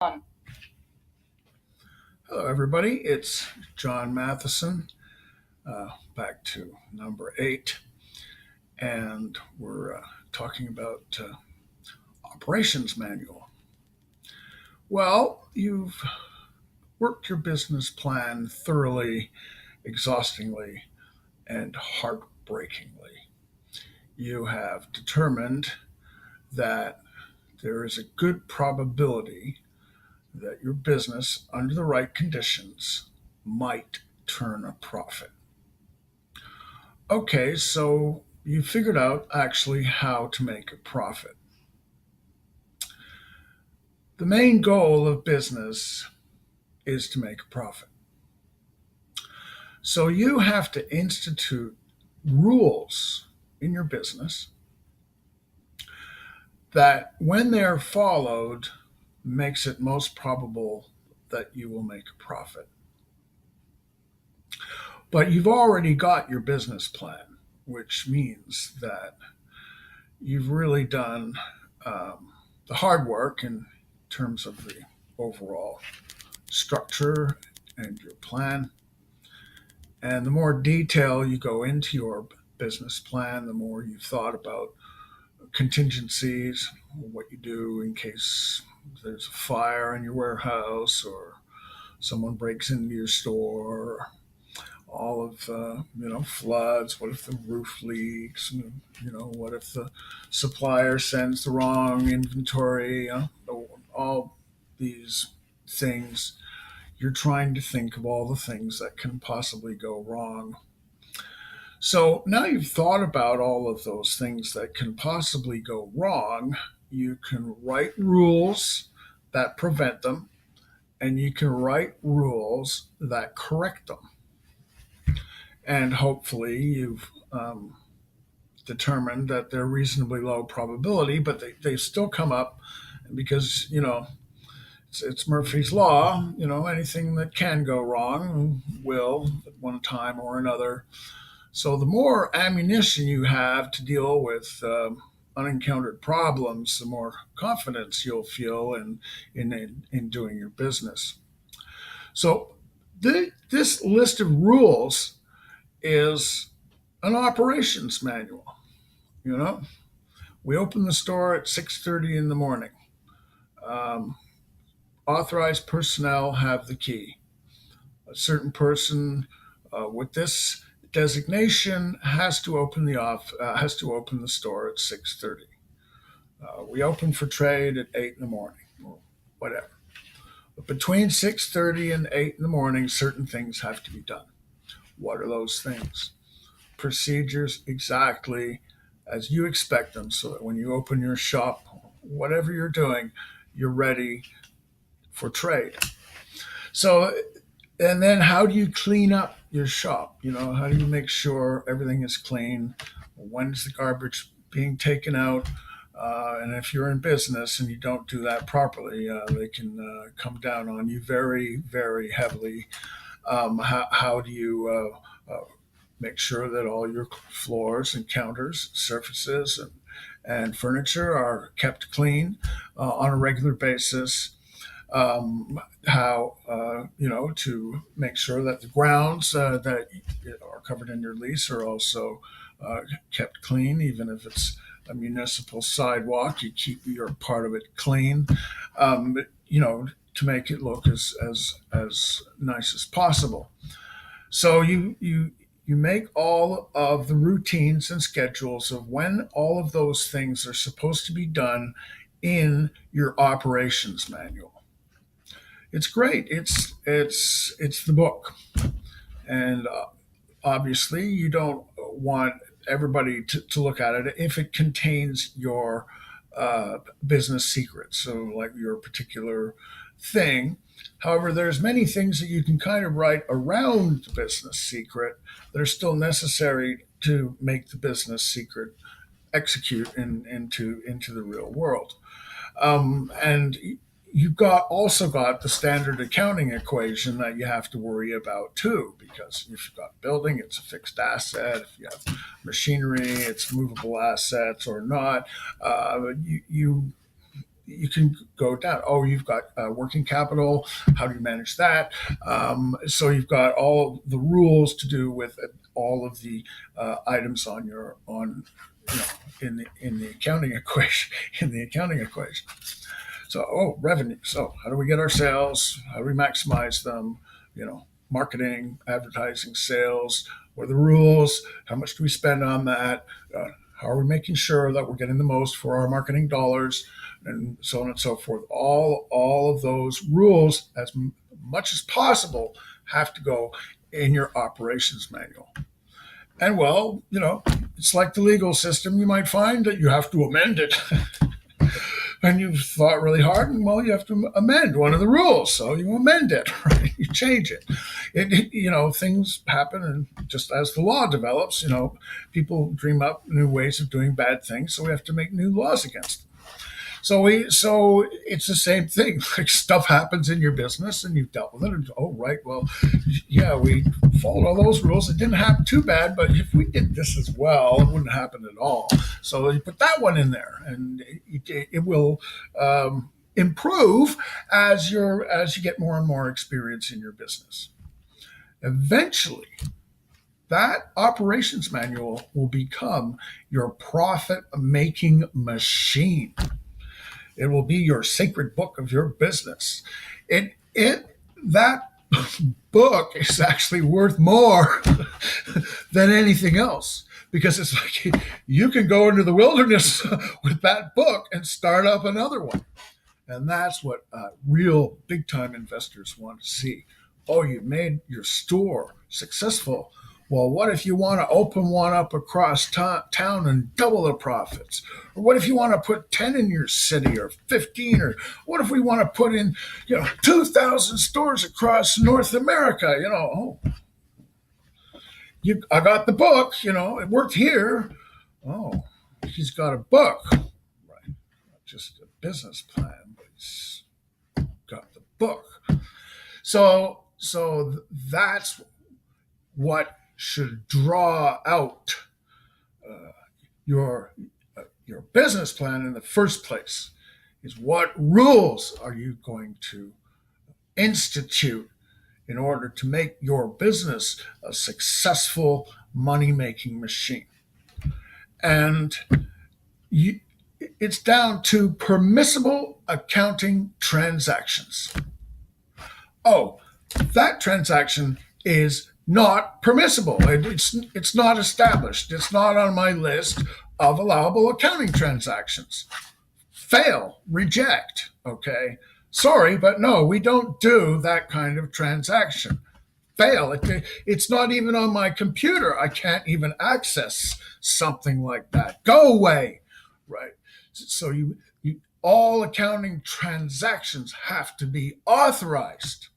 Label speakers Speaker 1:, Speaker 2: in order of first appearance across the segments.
Speaker 1: On.
Speaker 2: Hello, everybody. It's John Matheson, back to number 8, and we're talking about operations manual. Well, you've worked your business plan thoroughly, exhaustingly, and heartbreakingly. You have determined that there is a good probability that your business, under the right conditions, might turn a profit. Okay, so you figured out actually how to make a profit. The main goal of business is to make a profit. So you have to institute rules in your business that, when they're followed, makes it most probable that you will make a profit. But you've already got your business plan, which means that you've really done the hard work in terms of the overall structure and your plan. And the more detail you go into your business plan, the more you've thought about contingencies, what you do in case there's a fire in your warehouse or someone breaks into your store, all of floods. What if the roof leaks? What if the supplier sends the wrong inventory? All these things. You're trying to think of all the things that can possibly go wrong. So now you've thought about all of those things that can possibly go wrong. You can write rules that prevent them, and you can write rules that correct them. And hopefully you've determined that they're reasonably low probability, but they still come up because, it's Murphy's Law. Anything that can go wrong will at one time or another. So the more ammunition you have to deal with unencountered problems, the more confidence you'll feel in doing your business. So this list of rules is an operations manual. You know, we open the store at 6:30 in the morning. Um, Authorized personnel have the key. A certain person with this designation has to open the store at 6:30. We open for trade at 8 in the morning, or whatever. But between 6:30 and 8 in the morning, certain things have to be done. What are those things? Procedures exactly as you expect them, so that when you open your shop, whatever you're doing, you're ready for trade. So, and then how do you clean up your shop? How do you make sure everything is clean? When's the garbage being taken out? And if you're in business and you don't do that properly, they can come down on you very, very heavily. How do you make sure that all your floors and counters, surfaces, and furniture are kept clean on a regular basis? How to make sure that the grounds that are covered in your lease are also kept clean, even if it's a municipal sidewalk. You keep your part of it clean, um, you know, to make it look as nice as possible. So you make all of the routines and schedules of when all of those things are supposed to be done in your operations manual. It's great. It's the book, and obviously you don't want everybody to look at it if it contains your business secrets. So, like your particular thing. However, there's many things that you can kind of write around the business secret that are still necessary to make the business secret execute into the real world. And you've got also got the standard accounting equation that you have to worry about too, because if you've got building, it's a fixed asset. If you have machinery, it's movable assets or not. You you can go down. Oh, you've got working capital. How do you manage that? So you've got all the rules to do with all of the items on your on you know in the accounting equation in the accounting equation. So, revenue. So, how do we get our sales? How do we maximize them? Marketing, advertising, sales. What are the rules? How much do we spend on that? How are we making sure that we're getting the most for our marketing dollars, and so on and so forth? All of those rules, as much as possible, have to go in your operations manual. And well, it's like the legal system. You might find that you have to amend it. And you've thought really hard, and well, you have to amend one of the rules, so you amend it, right? You change it. Things happen, and just as the law develops, people dream up new ways of doing bad things, so we have to make new laws against them. So it's the same thing. Like, stuff happens in your business, and you've dealt with it. And, oh, right, well, yeah, we followed all those rules. It didn't happen too bad, but if we did this as well, it wouldn't happen at all. So you put that one in there, and it will improve as you get more and more experience in your business. Eventually, that operations manual will become your profit-making machine. It will be your sacred book of your business. That book is actually worth more than anything else, because it's like you can go into the wilderness with that book and start up another one. And that's what real big time investors want to see. Oh, you made your store successful. Well, what if you want to open one up across town and double the profits? Or what if you want to put 10 in your city, or 15? Or what if we want to put in, 2,000 stores across North America? I got the book, it worked here. Oh, he's got a book, right? Not just a business plan, but he's got the book. So that's what should draw out your business plan in the first place, is what rules are you going to institute in order to make your business a successful money-making machine. And it's down to permissible accounting transactions. Oh, that transaction is not permissible. It's not established. It's not on my list of allowable accounting transactions. Fail, reject, okay? Sorry, but no, we don't do that kind of transaction. Fail. It's not even on my computer. I can't even access something like that. Go away, right? So all accounting transactions have to be authorized.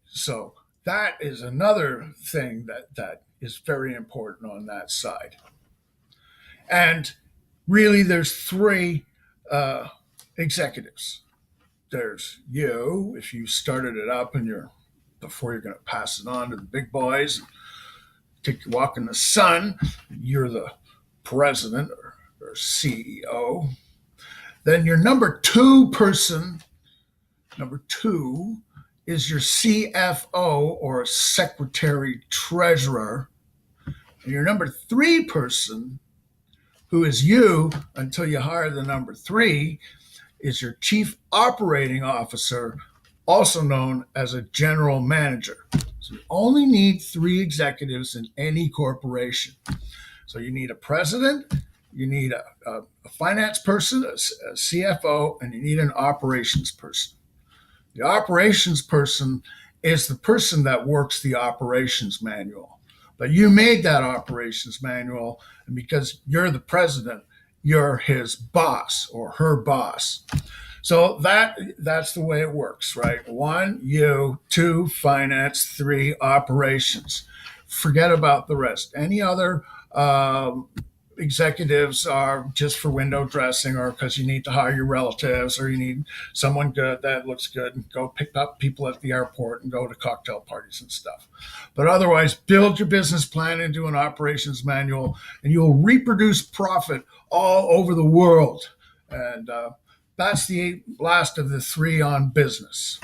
Speaker 2: So that is another thing that is very important on that side. And really, there's three executives. There's you, if you started it up and before you're going to pass it on to the big boys, take your walk in the sun, you're the president or CEO. Then your number two is your CFO, or secretary treasurer. And your number three person, who is you until you hire the number three, is your chief operating officer, also known as a general manager. So you only need three executives in any corporation. So you need a president, you need a finance person, a CFO, and you need an operations person. The operations person is the person that works the operations manual. But you made that operations manual, and because you're the president, you're his boss or her boss. So that's the way it works, right? 1, you; 2, finance; 3, operations. Forget about the rest. Any other executives are just for window dressing, or because you need to hire your relatives, or you need someone good that looks good and go pick up people at the airport and go to cocktail parties and stuff. But otherwise, build your business plan into an operations manual, and you'll reproduce profit all over the world. And that's the last of the three on business.